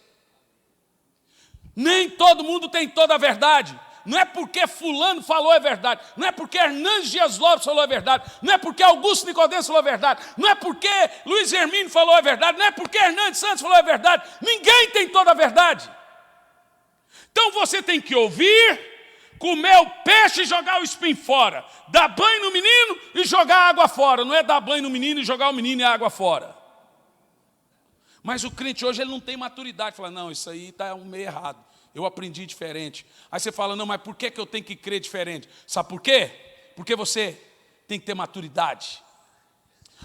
Nem todo mundo tem toda a verdade. Não é porque fulano falou é verdade. Não é porque Hernandes Dias Lopes falou é verdade. Não é porque Augusto Nicodemos falou é verdade. Não é porque Luiz Hermínio falou é verdade. Não é porque Hernandes Santos falou é verdade. Ninguém tem toda a verdade. Então você tem que ouvir, comer o peixe e jogar o espinho fora. Dar banho no menino e jogar água fora. Não é dar banho no menino e jogar o menino e a água fora. Mas o crente hoje ele não tem maturidade. Fala, não, isso aí está meio errado. Eu aprendi diferente. Aí você fala, não, mas por que eu tenho que crer diferente? Sabe por quê? Porque você tem que ter maturidade.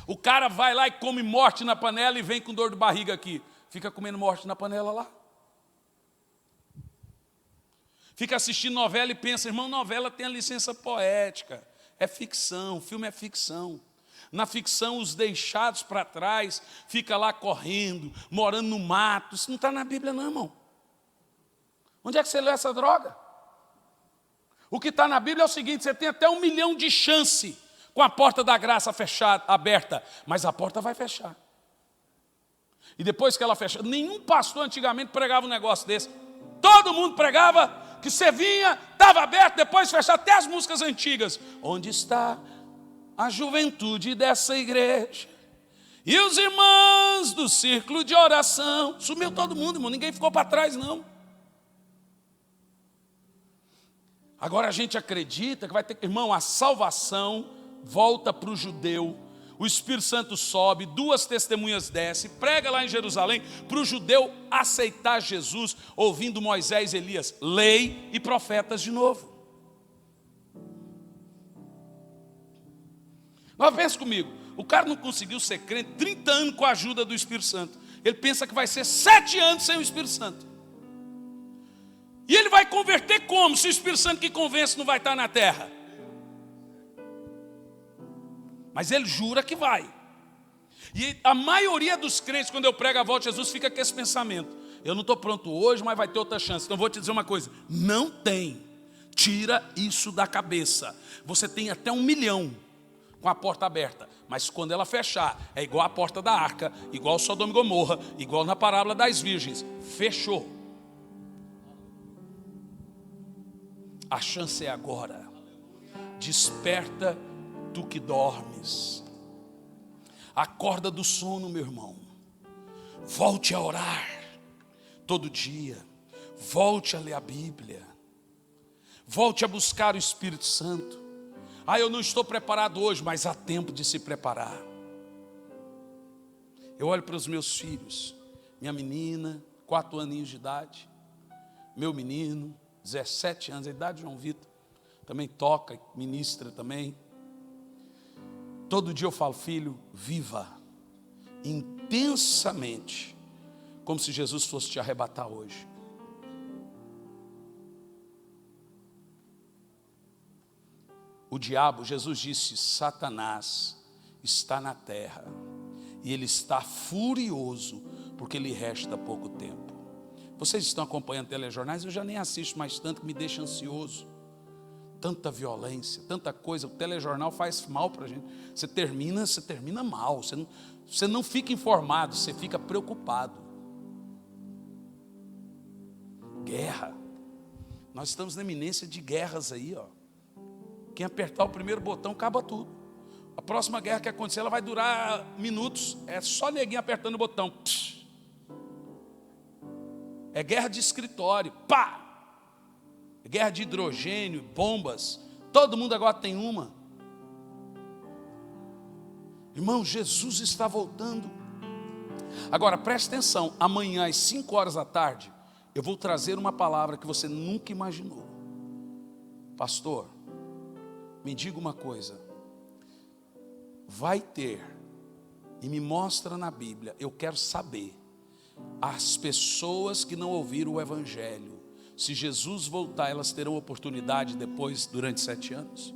O cara vai lá e come morte na panela e vem com dor de barriga aqui. Fica comendo morte na panela lá. Fica assistindo novela e pensa, irmão, novela tem a licença poética. É ficção, o filme é ficção. Na ficção, os deixados para trás, fica lá correndo, morando no mato. Isso não está na Bíblia não, irmão. Onde é que você lê essa droga? O que está na Bíblia é o seguinte, você tem até 1 milhão de chance com a porta da graça fechada, aberta, mas a porta vai fechar. E depois que ela fecha, nenhum pastor antigamente pregava um negócio desse. Todo mundo pregava que você vinha, estava aberto, depois fechava, até as músicas antigas. Onde está a juventude dessa igreja? E os irmãos do círculo de oração? Sumiu todo mundo, irmão, ninguém ficou para trás não. Agora a gente acredita que vai ter... Irmão, a salvação volta para o judeu. O Espírito Santo sobe, 2 testemunhas descem, prega lá em Jerusalém, para o judeu aceitar Jesus, ouvindo Moisés e Elias, lei e profetas de novo. Mas pensa comigo, o cara não conseguiu ser crente 30 anos com a ajuda do Espírito Santo. Ele pensa que vai ser 7 anos sem o Espírito Santo. E ele vai converter como? Se o Espírito Santo que convence não vai estar na terra. Mas ele jura que vai. E a maioria dos crentes, quando eu prego a volta de Jesus, fica com esse pensamento. Eu não estou pronto hoje, mas vai ter outra chance. Então vou te dizer uma coisa. Não tem. Tira isso da cabeça. Você tem até 1 milhão com a porta aberta. Mas quando ela fechar, é igual a porta da arca, igual Sodoma e Gomorra, igual na parábola das virgens. Fechou. A chance é agora. Desperta tu que dormes. Acorda do sono, meu irmão. Volte a orar todo dia. Volte a ler a Bíblia. Volte a buscar o Espírito Santo. Eu não estou preparado hoje, mas há tempo de se preparar. Eu olho para os meus filhos. Minha menina, 4 aninhos de idade. Meu menino, 17 anos, a idade de João Vitor, também toca, ministra também. Todo dia eu falo, filho, viva intensamente, como se Jesus fosse te arrebatar hoje. O diabo, Jesus disse, Satanás está na terra, e ele está furioso, porque lhe resta pouco tempo. Vocês estão acompanhando telejornais, eu já nem assisto mais tanto, que me deixa ansioso. Tanta violência, tanta coisa, o telejornal faz mal para a gente. Você termina mal, você não fica informado, você fica preocupado. Guerra. Nós estamos na iminência de guerras aí, ó. Quem apertar o primeiro botão, acaba tudo. próxima guerra que acontecer, ela vai durar minutos. É só neguinho apertando o botão. Psh. É guerra de escritório. Pá! É guerra de hidrogênio, bombas. Todo mundo agora tem uma. Irmão, Jesus está voltando. Agora, preste atenção. Amanhã, às 5 horas da tarde, eu vou trazer uma palavra que você nunca imaginou. Pastor, me diga uma coisa. Vai ter, e me mostra na Bíblia, eu quero saber, as pessoas que não ouviram o Evangelho, se Jesus voltar, elas terão oportunidade depois, durante 7 anos?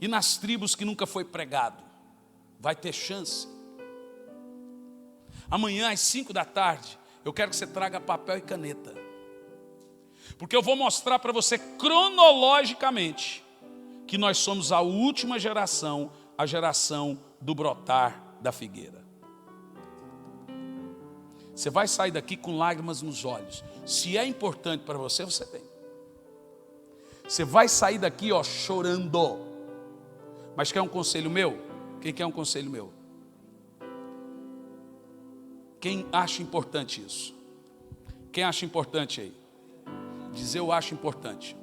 E nas tribos que nunca foi pregado, vai ter chance? Amanhã às 5 da tarde, eu quero que você traga papel e caneta. Porque eu vou mostrar para você cronologicamente que nós somos a última geração, a geração do brotar da figueira. Você vai sair daqui com lágrimas nos olhos. Se é importante para você, você vem. Você vai sair daqui, ó, chorando. Mas quer um conselho meu? Quem quer um conselho meu? Quem acha importante isso? Quem acha importante aí? Dizer eu acho importante.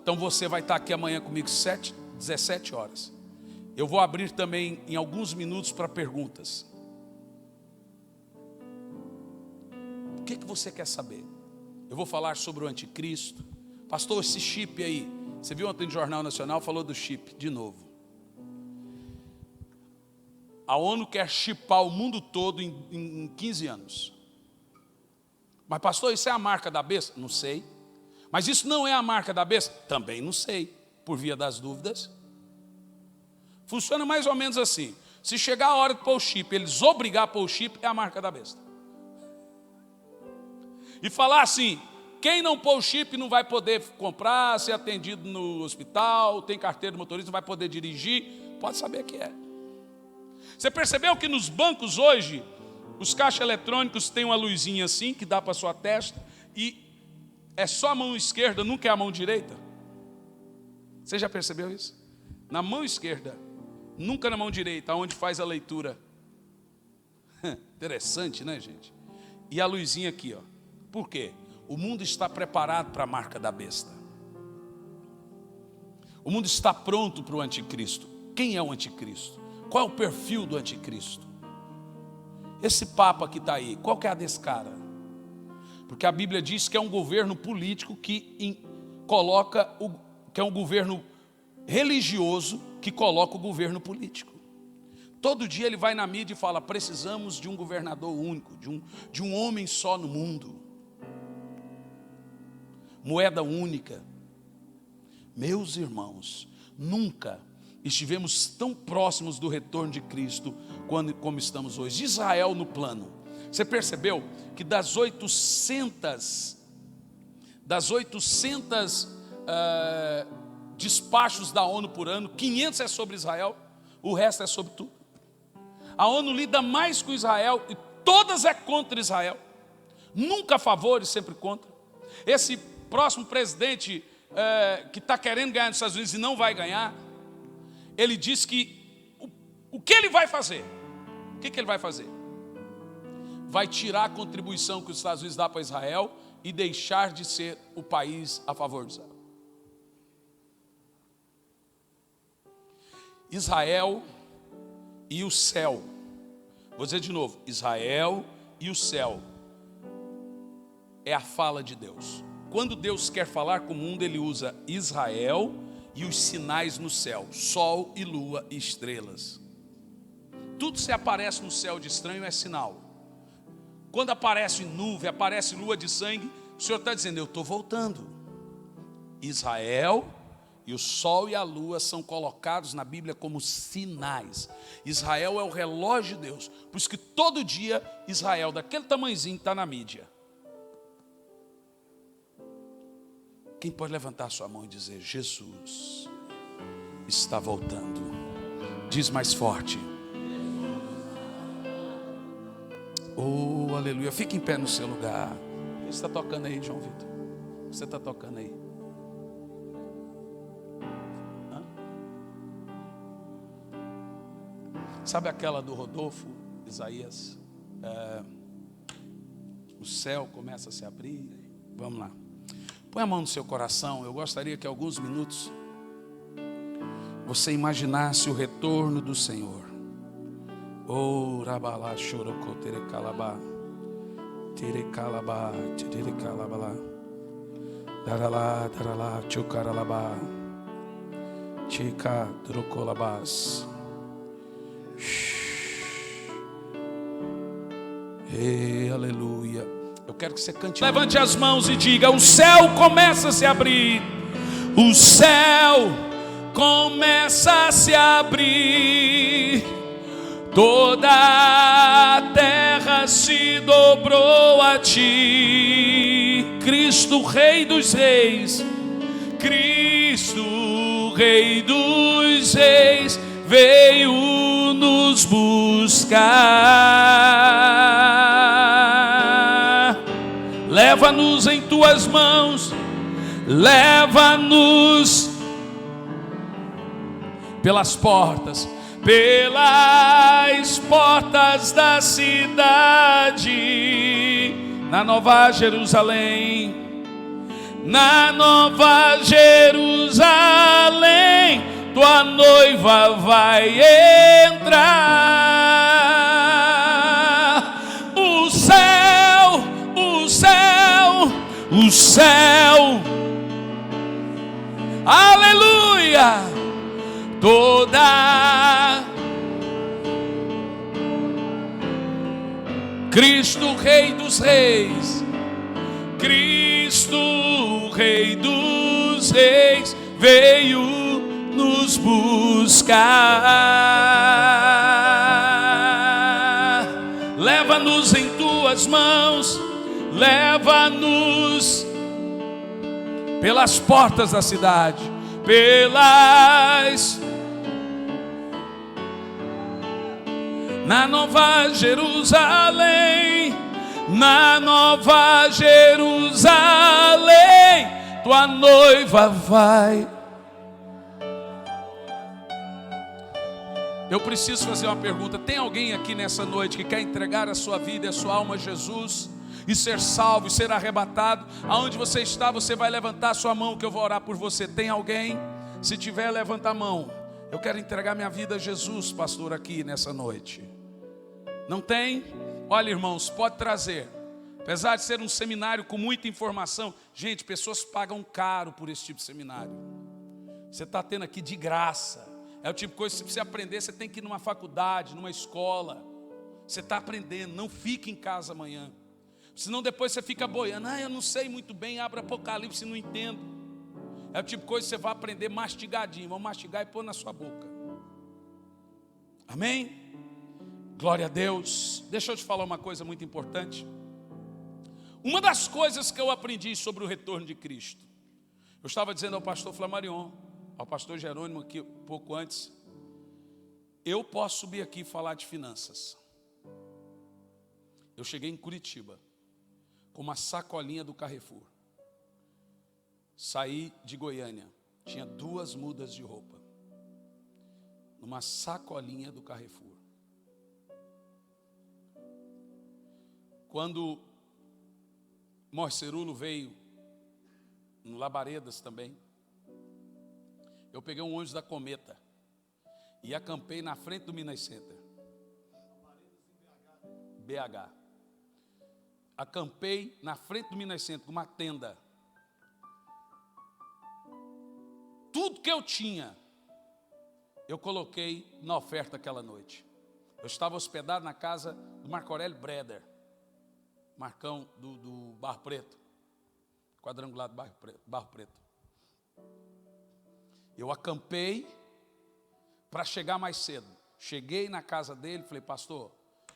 Então você vai estar aqui amanhã comigo 17 horas. Eu vou abrir também em alguns minutos para perguntas. O que você quer saber? Eu vou falar sobre o anticristo. Pastor, esse chip aí, você viu ontem no Jornal Nacional, falou do chip de novo. A ONU quer chipar o mundo todo em 15 anos. Mas pastor, isso é a marca da besta? Não sei. Mas isso não é a marca da besta? Também não sei, por via das dúvidas. Funciona mais ou menos assim. Se chegar a hora de pôr o chip, eles obrigar a pôr o chip, é a marca da besta. E falar assim, quem não pôr o chip não vai poder comprar, ser atendido no hospital, tem carteira de motorista, não vai poder dirigir, pode saber que é. Você percebeu que nos bancos hoje, os caixas eletrônicos têm uma luzinha assim, que dá para a sua testa, e é só a mão esquerda, nunca é a mão direita? Você já percebeu isso? Na mão esquerda, nunca na mão direita, onde faz a leitura. Interessante, né, gente? E a luzinha aqui, ó. Por quê? O mundo está preparado para a marca da besta. O mundo está pronto para o anticristo. Quem é o anticristo? Qual é o perfil do anticristo? Esse papa que está aí, qual que é a desse cara? Porque a Bíblia diz que é um governo político que é um governo religioso que coloca o governo político. Todo dia ele vai na mídia e fala, precisamos de um governador único, de um homem só no mundo. Moeda única. Meus irmãos, nunca estivemos tão próximos do retorno de Cristo como estamos hoje. Israel no plano. Você percebeu que das 800 despachos da ONU por ano, 500 é sobre Israel, o resto é sobre tudo. A ONU lida mais com Israel e todas é contra Israel. Nunca a favor e sempre contra. Esse próximo presidente que está querendo ganhar nos Estados Unidos e não vai ganhar, ele diz que o que ele vai fazer? O que ele vai fazer? Vai tirar a contribuição que os Estados Unidos dá para Israel e deixar de ser o país a favor de Israel. Israel e o céu. Vou dizer de novo, Israel e o céu é a fala de Deus. Quando Deus quer falar com o mundo, ele usa Israel e os sinais no céu, sol e lua e estrelas. Tudo que aparece no céu de estranho é sinal. Quando aparece nuvem, aparece lua de sangue, o Senhor está dizendo, eu estou voltando. Israel e o sol e a lua são colocados na Bíblia como sinais. Israel é o relógio de Deus. Por isso que todo dia Israel, daquele tamanhozinho, está na mídia. Quem pode levantar sua mão e dizer, Jesus está voltando? Diz mais forte. Oh, aleluia. Fique em pé no seu lugar. Você está tocando aí, João Vitor? Você está tocando aí? Sabe aquela do Rodolfo, Isaías? O céu começa a se abrir. Vamos lá. Põe a mão no seu coração. Eu gostaria que alguns minutos você imaginasse o retorno do Senhor. Oh, rabalá, chorocô, terecalabá, terecalabá, terecalabalá, daralá, daralá, tchucaralabá, tchica, trocolabás. Aleluia. Eu quero que você cante. Levante as mãos e diga: o céu começa a se abrir. O céu começa a se abrir. Toda a terra se dobrou a ti. Cristo, Rei dos Reis. Cristo, Rei dos Reis, veio nos buscar. Leva-nos em tuas mãos, leva-nos pelas portas da cidade, na Nova Jerusalém. Na Nova Jerusalém, tua noiva vai entrar. O céu, o céu, o céu, aleluia, toda Cristo, Rei dos Reis, Cristo, Rei dos Reis, veio nos buscar. Leva-nos em tuas mãos, leva-nos pelas portas da cidade, na Nova Jerusalém, na Nova Jerusalém, tua noiva vai. Eu preciso fazer uma pergunta. Tem alguém aqui nessa noite que quer entregar a sua vida e a sua alma a Jesus e ser salvo e ser arrebatado? Aonde você está, você vai levantar a sua mão que eu vou orar por você. Tem alguém? Se tiver, levanta a mão. Eu quero entregar minha vida a Jesus, pastor, aqui nessa noite. Não tem? Olha, irmãos, pode trazer. Apesar de ser um seminário com muita informação, gente, pessoas pagam caro por esse tipo de seminário. Você está tendo aqui de graça. É o tipo de coisa que, se você aprender, você tem que ir numa faculdade, numa escola. Você está aprendendo, não fique em casa amanhã. Senão depois você fica boiando. Eu não sei muito bem, abre Apocalipse e não entendo. É o tipo de coisa que você vai aprender mastigadinho. Vamos mastigar e pôr na sua boca. Amém? Glória a Deus. Deixa eu te falar uma coisa muito importante. Uma das coisas que eu aprendi sobre o retorno de Cristo. Eu estava dizendo ao pastor Flamarion, ao pastor Jerônimo aqui um pouco antes. Eu posso subir aqui e falar de finanças. Eu cheguei em Curitiba com uma sacolinha do Carrefour. Saí de Goiânia, tinha 2 mudas de roupa. Numa sacolinha do Carrefour. Quando Morcerulo veio, no Labaredas também, eu peguei um ônibus da Cometa e acampei na frente do Minas Center. BH. Acampei na frente do Minas Center com uma tenda. Tudo que eu tinha, eu coloquei na oferta aquela noite. Eu estava hospedado na casa do Marco Aurélio Breder, Marcão do Barro Preto, quadrangular do Barro Preto. Eu acampei para chegar mais cedo. Cheguei na casa dele, falei: pastor,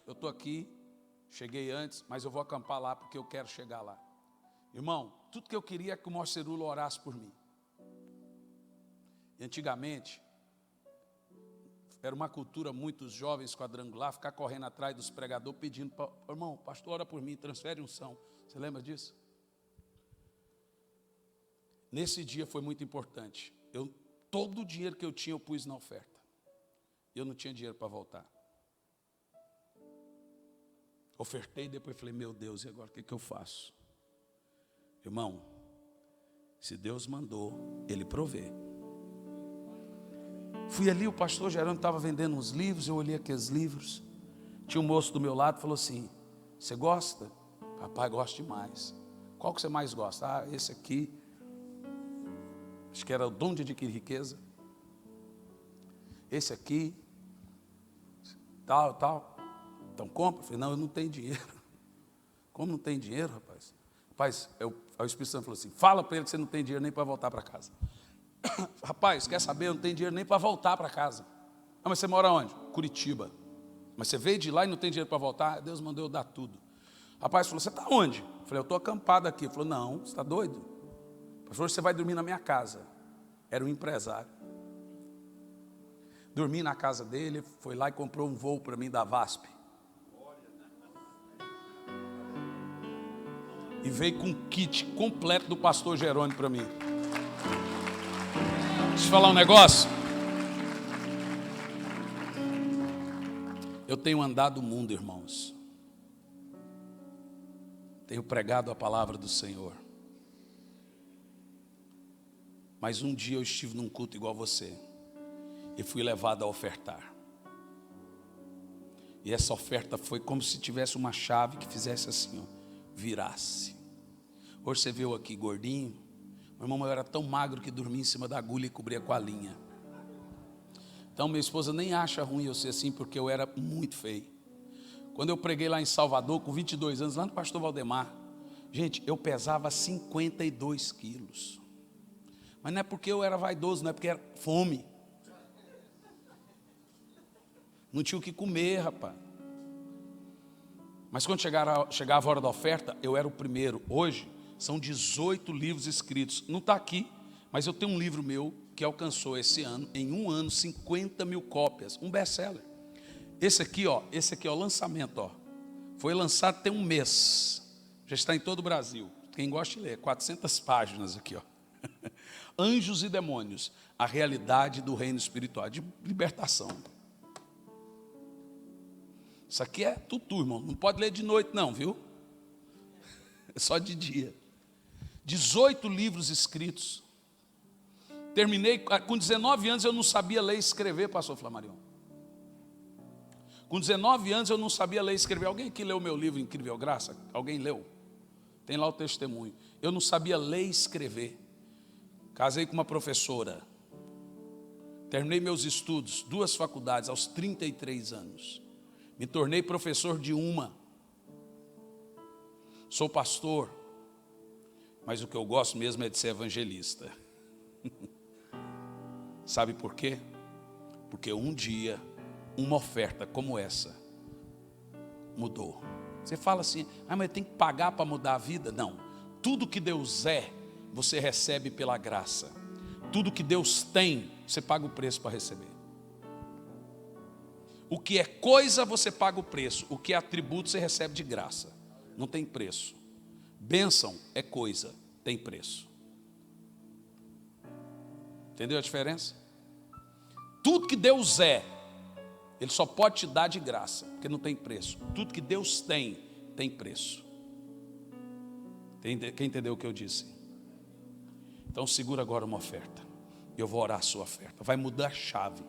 eu estou aqui, cheguei antes, mas eu vou acampar lá porque eu quero chegar lá. Irmão, tudo que eu queria é que o Morcerulo orasse por mim. E antigamente, era uma cultura, muitos jovens quadrangular, ficar correndo atrás dos pregadores, pedindo: irmão, pastor, ora por mim, transfere unção. Você lembra disso? Nesse dia foi muito importante. Todo o dinheiro que eu tinha, eu pus na oferta. Eu não tinha dinheiro para voltar. Ofertei, depois falei, meu Deus, e agora o que eu faço? Irmão, se Deus mandou, Ele provê. Fui ali, o pastor Gerônimo estava vendendo uns livros, eu olhei aqueles livros. Tinha um moço do meu lado, falou assim, você gosta? Papai, gosto demais. Qual que você mais gosta? Ah, esse aqui. Acho que era o Dom de Adquirir Riqueza. Esse aqui. Tal, tal. Então compra. Eu falei, não, eu não tenho dinheiro. Como não tem dinheiro, rapaz? Rapaz, o Espírito Santo falou assim, fala para ele que você não tem dinheiro nem para voltar para casa. Rapaz, quer saber? Eu não tenho dinheiro nem para voltar para casa. Ah, mas você mora onde? Curitiba. Mas você veio de lá e não tem dinheiro para voltar? Deus mandou eu dar tudo. Rapaz falou, você está onde? Eu falei, eu estou acampado aqui. Ele falou, não, você está doido? Ele falou, você vai dormir na minha casa. Era um empresário. Dormi na casa dele, foi lá e comprou um voo para mim da VASP. E veio com um kit completo do pastor Jerônimo para mim. Deixa eu falar um negócio. Eu tenho andado o mundo, irmãos. Tenho pregado a palavra do Senhor. Mas um dia eu estive num culto igual a você. E fui levado a ofertar. E essa oferta foi como se tivesse uma chave que fizesse assim, ó, virasse. Hoje você viu aqui gordinho. Meu irmão, eu era tão magro que dormia em cima da agulha e cobria com a linha. Então minha esposa nem acha ruim eu ser assim, porque eu era muito feio. Quando eu preguei lá em Salvador, com 22 anos, lá no pastor Valdemar, gente, eu pesava 52 quilos. Mas não é porque eu era vaidoso, não é porque era fome. Não tinha o que comer, rapaz. Mas quando chegava a hora da oferta, eu era o primeiro. Hoje, são 18 livros escritos. Não está aqui, mas eu tenho um livro meu que alcançou esse ano, em um ano, 50 mil cópias. Um best-seller. Esse aqui, ó, lançamento, ó. Foi lançado tem um mês. Já está em todo o Brasil. Quem gosta de ler, 400 páginas aqui, ó. Anjos e demônios, a realidade do reino espiritual, de libertação. Isso aqui é tutu, irmão. Não pode ler de noite não, viu? É só de dia. 18 livros escritos. Terminei, com 19 anos eu não sabia ler e escrever, pastor Flamarion. Com 19 anos eu não sabia ler e escrever. Alguém aqui leu meu livro Incrível Graça? Alguém leu? Tem lá o testemunho. Eu não sabia ler e escrever. Casei com uma professora. Terminei meus estudos, 2 faculdades aos 33 anos. Me tornei professor de uma. Sou pastor. Mas o que eu gosto mesmo é de ser evangelista. Sabe por quê? Porque um dia, uma oferta como essa mudou. Você fala assim, mas tem que pagar para mudar a vida? Não. Tudo que Deus é, você recebe pela graça. Tudo que Deus tem, você paga o preço para receber. O que é coisa, você paga o preço. O que é atributo, você recebe de graça. Não tem preço. Bênção é coisa, tem preço. Entendeu a diferença? Tudo que Deus é, Ele só pode te dar de graça, porque não tem preço. Tudo que Deus tem, tem preço. Quem entendeu o que eu disse? Então segura agora uma oferta. Eu vou orar a sua oferta. Vai mudar a chave.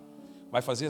Vai fazer